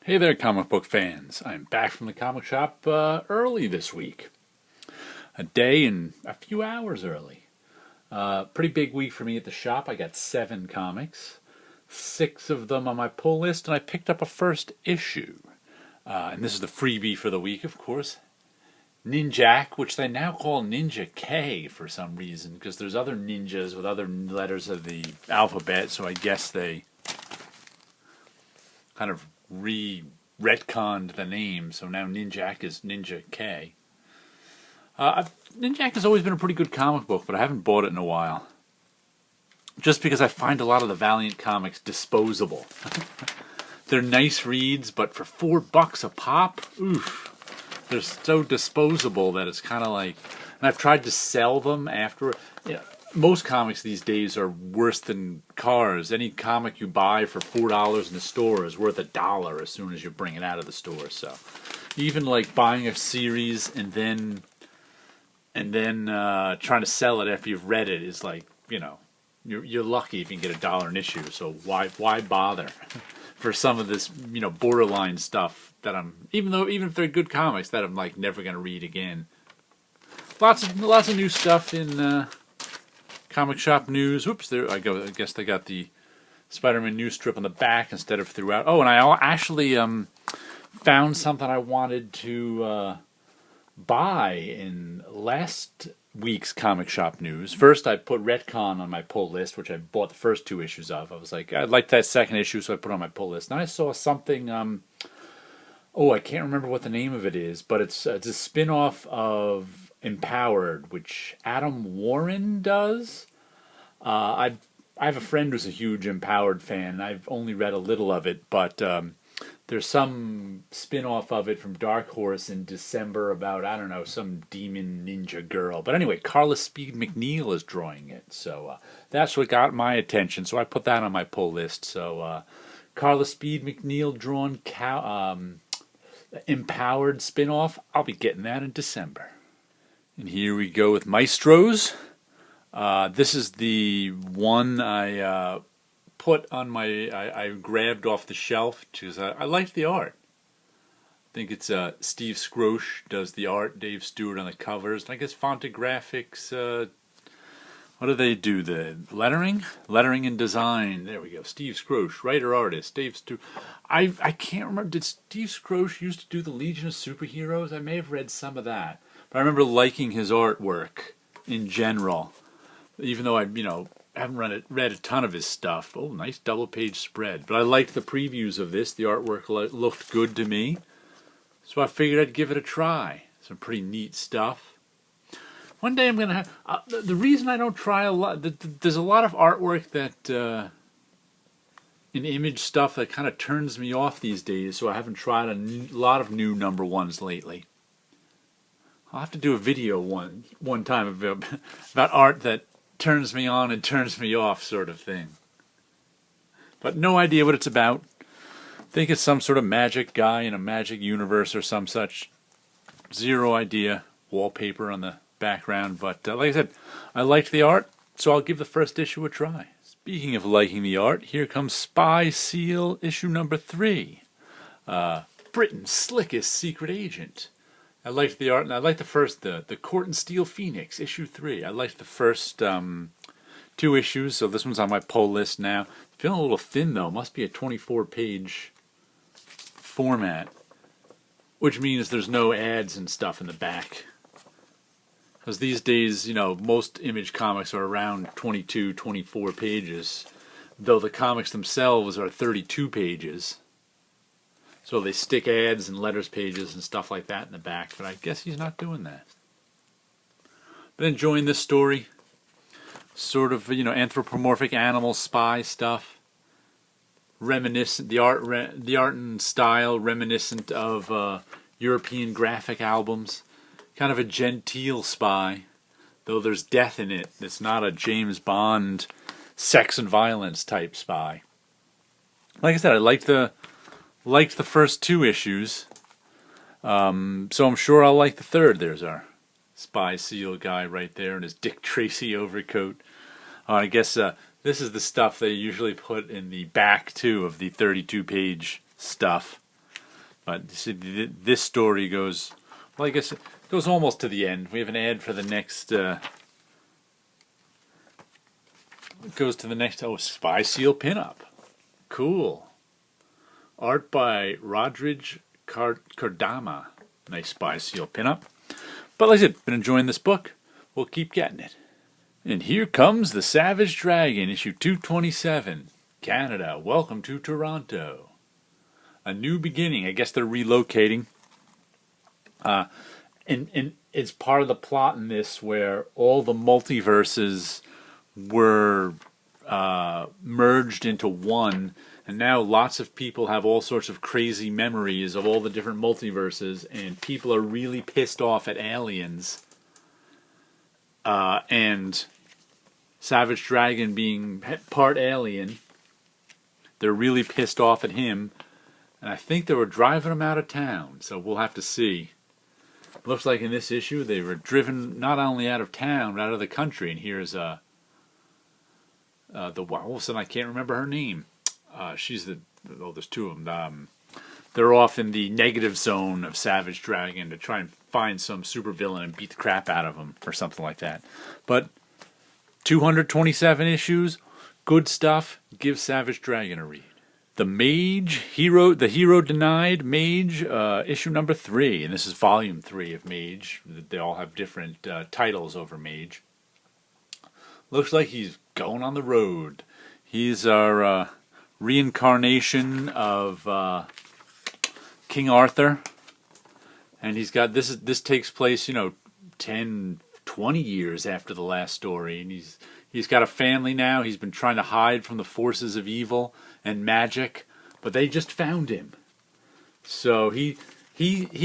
Hey there, comic book fans. I'm back from the comic shop early this week. A day and a few hours early. Pretty big week for me at the shop. I got 7 comics, 6 of them on my pull list, and I picked up a first issue. And this is the freebie for the week, of course. Ninjak, which they now call Ninja K for some reason, because there's other ninjas with other letters of the alphabet, so I guess they kind of retconned the name, so now Ninjak is Ninja K. Ninjak has always been a pretty good comic book, but I haven't bought it in a while. Just because I find a lot of the Valiant comics disposable. They're nice reads, but for $4 a pop, oof. They're so disposable that it's kind of like... And I've tried to sell them after... Most comics these days are worse than cars. Any comic you buy for $4 in the store is worth $1 as soon as you bring it out of the store. So even like buying a series and then trying to sell it after you've read it is like, you're lucky if you can get $1 an issue. So why bother for some of this borderline stuff that even if they're good comics that I'm like never gonna read again. Lots of new stuff in comic shop news. Oops, there I go. I guess they got the Spider-Man news strip on the back instead of throughout. Oh, and I actually found something I wanted to buy in last week's comic shop news. First, I put Retcon on my pull list, which I bought the first 2 issues of. I was like, I liked that second issue, so I put it on my pull list. Then I saw something. I can't remember what the name of it is, but it's a spin-off of Empowered, which Adam Warren does. I have a friend who's a huge Empowered fan. I've only read a little of it, but there's some spin-off of it from Dark Horse in December about, I don't know, some demon ninja girl. But anyway, Carla Speed McNeil is drawing it, so that's what got my attention. So I put that on my pull list. So Carla Speed McNeil drawn Empowered spin-off. I'll be getting that in December. And here we go with Maestros. This is the one I put on I grabbed off the shelf because I liked the art. I think it's Steve Skroce does the art, Dave Stewart on the covers. And I guess Fantagraphics, what do they do? The lettering? Lettering and design. There we go. Steve Skroce, writer-artist. Dave Stewart. I can't remember. Did Steve Skroce used to do the Legion of Superheroes? I may have read some of that. But I remember liking his artwork in general, even though I haven't read a ton of his stuff. Oh, nice double-page spread. But I liked the previews of this. The artwork looked good to me, so I figured I'd give it a try. Some pretty neat stuff. One day I'm going to have... the reason I don't try a lot... There's a lot of artwork that... in image stuff that kind of turns me off these days, so I haven't tried a lot of new number ones lately. I'll have to do a video one time about art that turns me on and turns me off sort of thing. But no idea what it's about. I think it's some sort of magic guy in a magic universe or some such. Zero idea. Wallpaper on the background. But like I said, I liked the art, so I'll give the first issue a try. Speaking of liking the art, here comes Spy Seal issue number 3. Britain's slickest secret agent. I liked the art, and I liked the first, the Court and Steel Phoenix, issue 3. I liked the first 2 issues, so this one's on my pull list now. Feeling a little thin, though. Must be a 24-page format, which means there's no ads and stuff in the back. Because these days, most Image comics are around 22, 24 pages, though the comics themselves are 32 pages. So they stick ads and letters pages and stuff like that in the back, but I guess he's not doing that. But enjoying this story. Sort of, anthropomorphic animal spy stuff. Reminiscent, the art and style reminiscent of European graphic albums. Kind of a genteel spy, though there's death in it. It's not a James Bond sex and violence type spy. Like I said, I liked the first 2 issues, so I'm sure I'll like the third. There's our Spy Seal guy right there in his Dick Tracy overcoat. I guess this is the stuff they usually put in the back, too, of the 32-page stuff. But see, this story goes, well, I guess it goes almost to the end. We have an ad for the next. It goes to the next. Oh, Spy Seal pinup. Cool. Art by Rodridge Kardama. Nice Spy Seal pinup. But like I said, been enjoying this book. We'll keep getting it. And here comes The Savage Dragon, issue 227. Canada, welcome to Toronto. A new beginning. I guess they're relocating. And it's part of the plot in this where all the multiverses were merged into one. And now lots of people have all sorts of crazy memories of all the different multiverses. And people are really pissed off at aliens. And Savage Dragon being part alien, they're really pissed off at him, and I think they were driving him out of town, so we'll have to see. Looks like in this issue they were driven not only out of town, but out of the country, and here's all of a sudden I can't remember her name. She's there's two of them. They're off in the negative zone of Savage Dragon to try and find some supervillain and beat the crap out of him or something like that. But 227 issues, good stuff. Give Savage Dragon a read. The Hero Denied Mage, issue number 3, and this is volume 3 of Mage. They all have different titles over Mage. Looks like he's going on the road. He's our reincarnation of King Arthur, and he's got this takes place 10, 20 years after the last story, and he's got a family now. He's been trying to hide from the forces of evil and magic, but they just found him. So he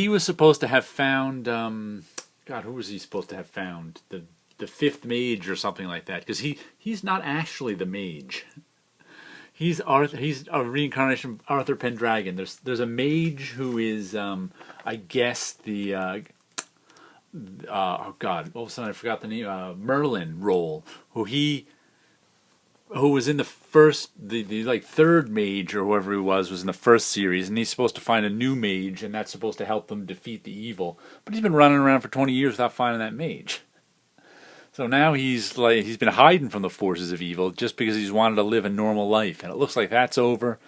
was supposed to have found God, who was he supposed to have found? The fifth mage or something like that, because he's not actually the mage. He's a reincarnation of Arthur Pendragon. There's a mage who is I guess the oh God, all of a sudden I forgot the name. Merlin role, who was in the first the like third mage or whoever he was in the first series, and he's supposed to find a new mage, and that's supposed to help them defeat the evil. But he's been running around for 20 years without finding that mage. So now he's been hiding from the forces of evil just because he's wanted to live a normal life, and it looks like that's over.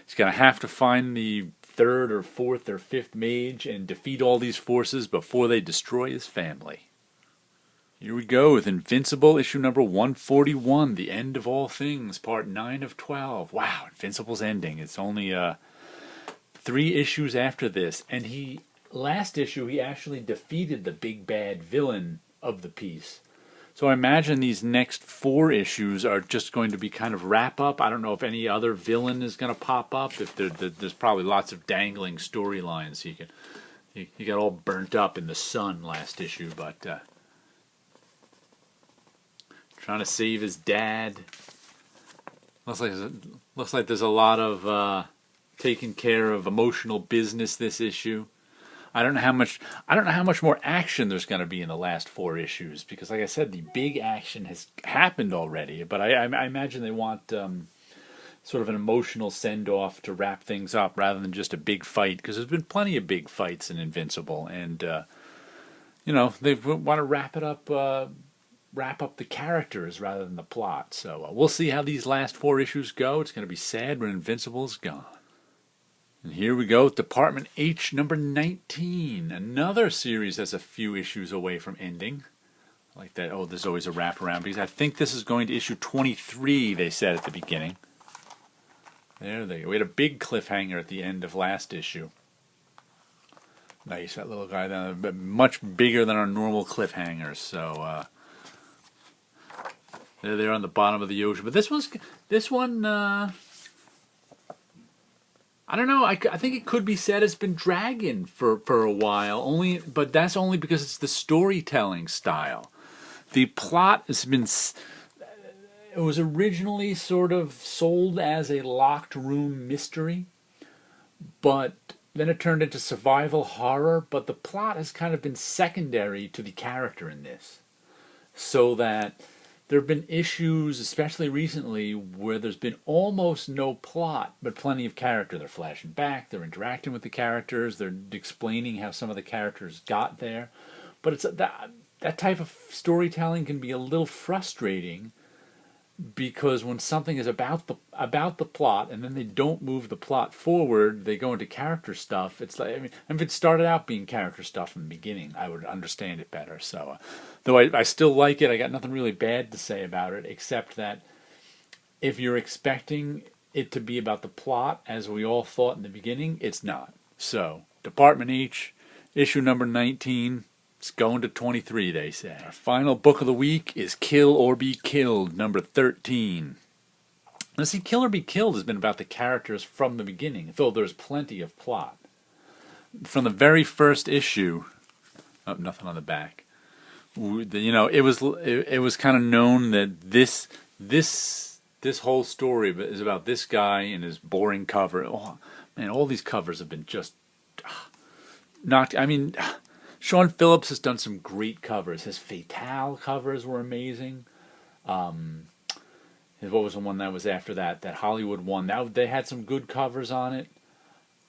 He's gonna have to find the third or fourth or fifth mage and defeat all these forces before they destroy his family. Here we go with Invincible, issue number 141, The End of All Things, part 9 of 12. Wow, Invincible's ending. It's only 3 issues after this, and last issue he actually defeated the big bad villain of the piece. So I imagine these next 4 issues are just going to be kind of wrap up. I don't know if any other villain is going to pop up. If there's probably lots of dangling storylines. He got all burnt up in the sun last issue, but trying to save his dad. Looks like there's a lot of taking care of emotional business this issue. I don't know how much more action there's going to be in the last 4 issues, because, like I said, the big action has happened already. But I imagine they want sort of an emotional send-off to wrap things up rather than just a big fight, because there's been plenty of big fights in Invincible, and they want to wrap up the characters rather than the plot. So we'll see how these last 4 issues go. It's going to be sad when Invincible's gone. And here we go with Department H number 19. Another series that's a few issues away from ending. I like that. Oh, there's always a wraparound, because I think this is going to issue 23, they said at the beginning. There they go. We had a big cliffhanger at the end of last issue. Nice, that little guy there, much bigger than our normal cliffhangers. So they're on the bottom of the ocean. But this one. I don't know. I think it could be said it's been dragging for a while. But that's only because it's the storytelling style. The plot has been. It was originally sort of sold as a locked room mystery, but then it turned into survival horror. But the plot has kind of been secondary to the character in this, so that there have been issues, especially recently, where there's been almost no plot, but plenty of character. They're flashing back, they're interacting with the characters, they're explaining how some of the characters got there. But it's that type of storytelling can be a little frustrating, because when something is about the plot and then they don't move the plot forward, they go into character stuff. It's like, I mean, if it started out being character stuff from the beginning, I would understand it better. So, though I still like it, I got nothing really bad to say about it, except that if you're expecting it to be about the plot, as we all thought in the beginning, it's not. So, Department H, issue number 19. It's going to 23, they say. Our final book of the week is Kill or Be Killed, number 13. Now, see, Kill or Be Killed has been about the characters from the beginning, though there's plenty of plot. From the very first issue, oh, nothing on the back. You know, it was kind of known that this whole story is about this guy and his boring cover. Oh man, all these covers have been just knocked. I mean, Sean Phillips has done some great covers. His Fatale covers were amazing. What was the one that was after that? That Hollywood one. They had some good covers on it.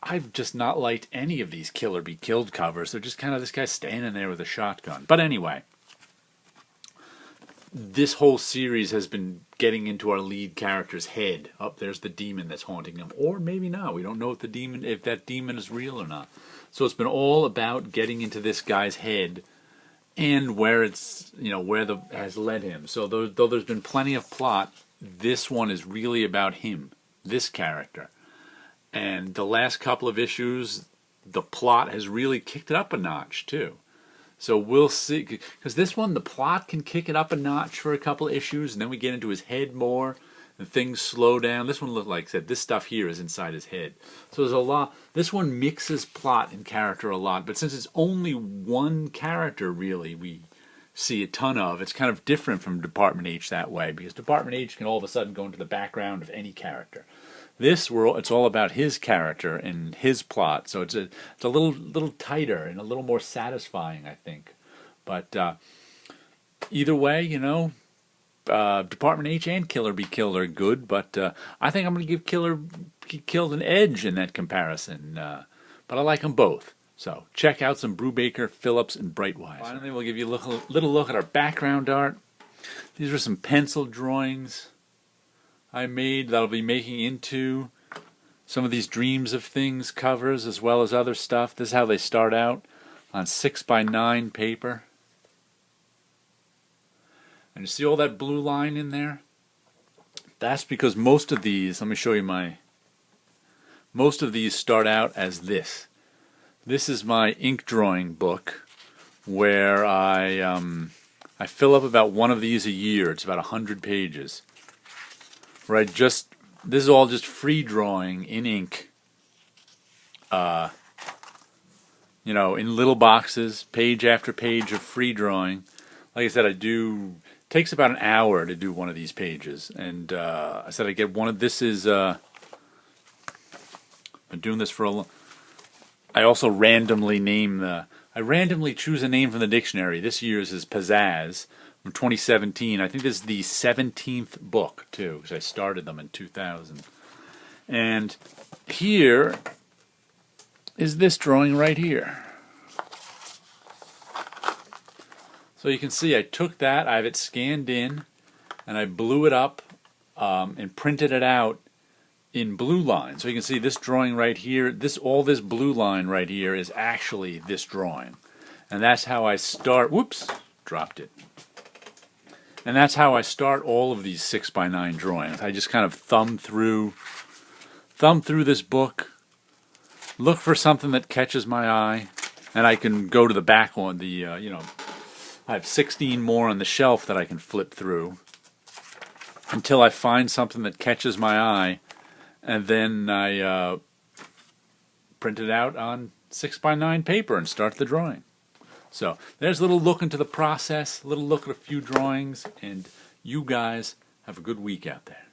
I've just not liked any of these Kill or Be Killed covers. They're just kind of this guy standing there with a shotgun. But anyway, this whole series has been getting into our lead character's head. Up there's the demon that's haunting him, or maybe not. We don't know if that demon is real or not. So it's been all about getting into this guy's head and where has led him. So though there's been plenty of plot, this one is really about him, this character. And the last couple of issues, the plot has really kicked it up a notch too. So we'll see, because this one, the plot can kick it up a notch for a couple of issues, and then we get into his head more, and things slow down. This one, like I said, this stuff here is inside his head. So there's a lot. This one mixes plot and character a lot, but since it's only one character, really, we see a ton of, it's kind of different from Department H that way, because Department H can all of a sudden go into the background of any character. This world, it's all about his character and his plot, so it's a little tighter and a little more satisfying, I think. But either way, you know, Department H and Kill or Be Killed are good, but I think I'm going to give Kill or Be Killed an edge in that comparison. But I like them both. So check out some Brubaker, Phillips, and Brightwise. Finally, we'll give you a little look at our background art. These are some pencil drawings I made that I'll be making into some of these Dreams of Things covers, as well as other stuff. This is how they start out on 6x9 paper. And you see all that blue line in there? That's because most of these, let me show you most of these start out as this. This is my ink drawing book where I fill up about one of these a year. It's about 100 pages. Where this is all just free drawing in ink. You know, in little boxes, page after page of free drawing. Like I said, takes about an hour to do one of these pages. And I said I get one of this is I've been doing this for a long. I also randomly choose a name from the dictionary. This year's is Pizzazz from 2017. I think this is the 17th book too, because I started them in 2000. And here is this drawing right here. So you can see I took that, I have it scanned in, and I blew it up and printed it out in blue line. So you can see this drawing right here, all this blue line right here is actually this drawing. And that's how I start, whoops, dropped it. And that's how I start all of these 6x9 drawings. I just kind of thumb through this book, look for something that catches my eye, and I can go to the back one, I have 16 more on the shelf that I can flip through until I find something that catches my eye, and then I print it out on 6x9 paper and start the drawing. So there's a little look into the process, a little look at a few drawings, and you guys have a good week out there.